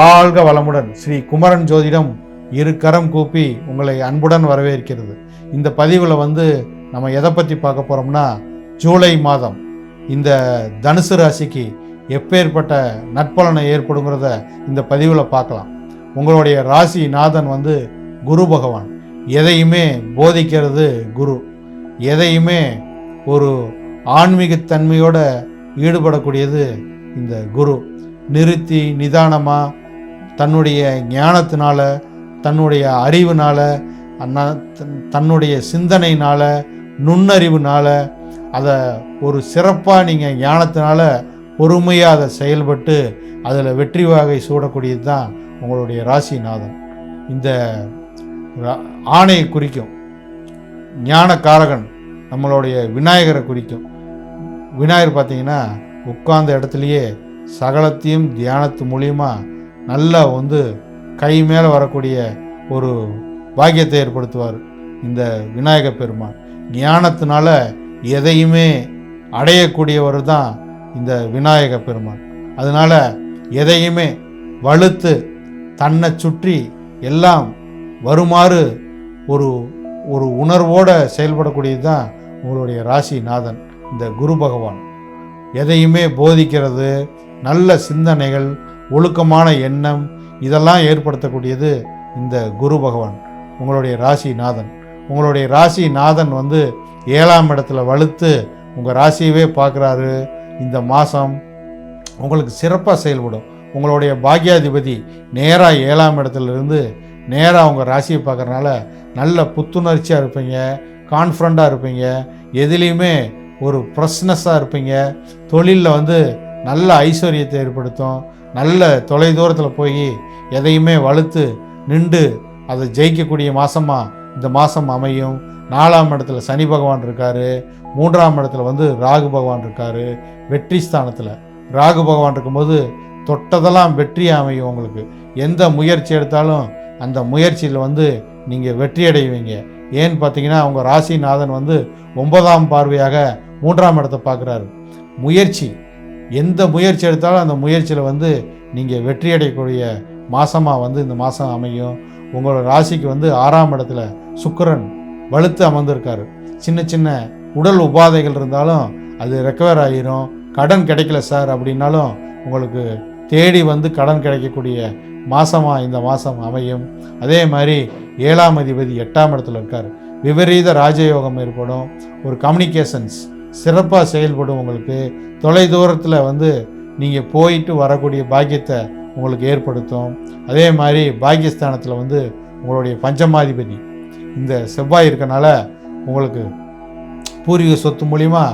வாழ்க வளமுடன். ஸ்ரீ குமரன் ஜோதிடம் இரு கரம் கூப்பி உங்களை அன்புடன் வரவேற்கிறது. இந்த பதிவில் நம்ம எதை பற்றி பார்க்க போகிறோம்னா, ஜூலை மாதம் இந்த தனுசு ராசிக்கு எப்பேற்பட்ட நற்பலனை ஏற்படுங்கிறத இந்த பதிவில் பார்க்கலாம். உங்களுடைய ராசி நாதன் குரு பகவான். எதையுமே போதிக்கிறது குரு. எதையுமே ஒரு ஆன்மீகத்தன்மையோட ஈடுபடக்கூடியது இந்த குரு. நிறுத்தி நிதானமாக தன்னுடைய ஞானத்தினால, தன்னுடைய அறிவுனால, தன்னுடைய சிந்தனையினால், நுண்ணறிவுனால் அதை ஒரு சிறப்பாக நீங்கள் ஞானத்தினால பொறுமையாக அதை செயல்பட்டு அதில் வெற்றி வாகை சூடக்கூடியது தான் உங்களுடைய ராசிநாதன். இந்த ஆணையை குறிக்கும். ஞானக்காரகன் நம்மளுடைய விநாயகரை குறிக்கும். விநாயகர் பார்த்தீங்கன்னா உட்கார்ந்த இடத்துலையே சகலத்தையும் தியானத்து மூலியமாக நல்லா கை மேலே வரக்கூடிய ஒரு பாக்கியத்தை ஏற்படுத்துவார் இந்த விநாயக பெருமான். ஞானத்தினால எதையுமே அடையக்கூடியவர் தான் இந்த விநாயக பெருமான். அதனால் எதையுமே வலுத்து தன்னை சுற்றி எல்லாம் வருமாறு ஒரு ஒரு உணர்வோடு செயல்படக்கூடியது தான் உங்களுடைய ராசிநாதன் இந்த குரு பகவான். எதையுமே போதிக்கிறது, நல்ல சிந்தனைகள், ஒழுக்கமான எண்ணம், இதெல்லாம் ஏற்படுத்தக்கூடியது இந்த குரு பகவான் உங்களுடைய ராசிநாதன். உங்களுடைய ராசிநாதன் 7ஆம் இடத்துல வலுத்து உங்கள் ராசியவே பார்க்குறாரு. இந்த மாதம் உங்களுக்கு சிறப்பாக செயல்படும். உங்களுடைய பாக்யாதிபதி நேராக 7ஆம் இடத்துலேருந்து நேராக உங்கள் ராசியை பார்க்குறதுனால நல்ல புத்துணர்ச்சியாக இருப்பீங்க, கான்ஃபிடண்ட்டாக இருப்பீங்க, எதுலேயுமே ஒரு ஃப்ரெஷ்னஸாக இருப்பீங்க. தொழிலில் நல்ல ஐஸ்வர்யத்தை ஏற்படுத்தும். நல்ல தொலைதூரத்தில் போய் எதையுமே வலுத்து நின்று அதை ஜெயிக்கக்கூடிய மாதமாக இந்த மாதம் அமையும். 4ஆம் இடத்துல சனி பகவான் இருக்கார். 3ஆம் இடத்துல ராகு பகவான் இருக்கார். வெற்றி ஸ்தானத்தில் ராகு பகவான் இருக்கும்போது தொட்டதெல்லாம் வெற்றியாக அமையும். உங்களுக்கு எந்த முயற்சி எடுத்தாலும் அந்த முயற்சியில் நீங்கள் வெற்றி அடைவீங்க. ஏன்னு பார்த்தீங்கன்னா உங்கள் ராசிநாதன் 9ஆம் பார்வையாக 3ஆம் இடத்தை பார்க்குறாரு. முயற்சி, எந்த முயற்சி எடுத்தாலும் அந்த முயற்சியில் நீங்கள் வெற்றி அடையக்கூடிய மாதமாக இந்த மாதம் அமையும். உங்களோட ராசிக்கு 6ஆம் இடத்துல சுக்கிரன் வலுத்து அமர்ந்திருக்காரு. சின்ன சின்ன உடல் உபாதைகள் இருந்தாலும் அது ரெக்கவர் ஆகிரும். கடன் கிடைக்கல சார் அப்படின்னாலும் உங்களுக்கு தேடி கடன் கிடைக்கக்கூடிய மாதமாக இந்த மாதம் அமையும். அதே மாதிரி 7ஆம் அதிபதி 8ஆம் இடத்துல இருக்கார். விபரீத ராஜயோகம் ஏற்படும். ஒரு கம்யூனிகேஷன்ஸ் சிறப்பாக செயல்படும். உங்களுக்கு தொலைதூரத்தில் நீங்கள் போயிட்டு வரக்கூடிய பாக்கியத்தை உங்களுக்கு ஏற்படுத்தும். அதே மாதிரி பாக்கியஸ்தானத்தில் உங்களுடைய பஞ்சமாதிபதி இந்த செவ்வாய் இருக்கனால உங்களுக்கு பூர்வீக சொத்து மூலிமா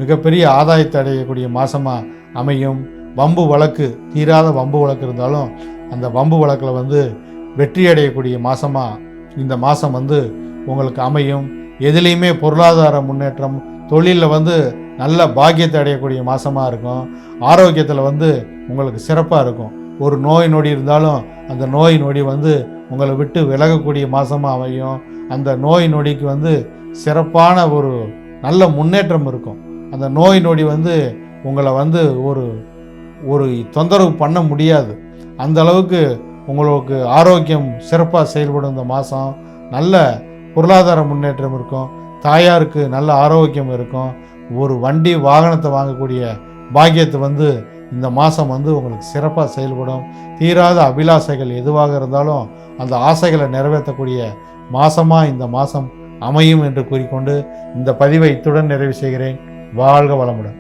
மிகப்பெரிய ஆதாயத்தை அடையக்கூடிய மாதமாக அமையும். வம்பு வழக்கு, தீராத வம்பு வழக்கு இருந்தாலும் அந்த வம்பு வழக்கில் வெற்றி அடையக்கூடிய மாதமாக இந்த மாதம் உங்களுக்கு அமையும். எதுலேயுமே பொருளாதார முன்னேற்றம், தொழிலில் நல்ல பாக்கியத்தை அடையக்கூடிய மாதமாக இருக்கும். ஆரோக்கியத்தில் உங்களுக்கு சிறப்பாக இருக்கும். ஒரு நோய் நொடி இருந்தாலும் அந்த நோய் நொடி உங்களை விட்டு விலகக்கூடிய மாதமாக அமையும். அந்த நோய் நொடிக்கு சிறப்பான ஒரு நல்ல முன்னேற்றம் இருக்கும். அந்த நோய் நொடி உங்களை ஒரு தொந்தரவு பண்ண முடியாது. அந்த அளவுக்கு உங்களுக்கு ஆரோக்கியம் சிறப்பாக செயல்படும். இந்த மாதம் நல்ல பொருளாதார முன்னேற்றம் இருக்கும். தாயாருக்கு நல்ல ஆரோக்கியம் இருக்கும். ஒரு வண்டி வாகனத்தை வாங்கக்கூடிய பாக்கியத்தை இந்த மாதம் உங்களுக்கு சிறப்பாக செயல்படும். தீராத அபிலாசைகள் எதுவாக இருந்தாலும் அந்த ஆசைகளை நிறைவேற்றக்கூடிய மாதமாக இந்த மாதம் அமையும் என்று கூறிக்கொண்டு இந்த பதிவை இத்துடன் நிறைவு செய்கிறேன். வாழ்க வளமுடன்.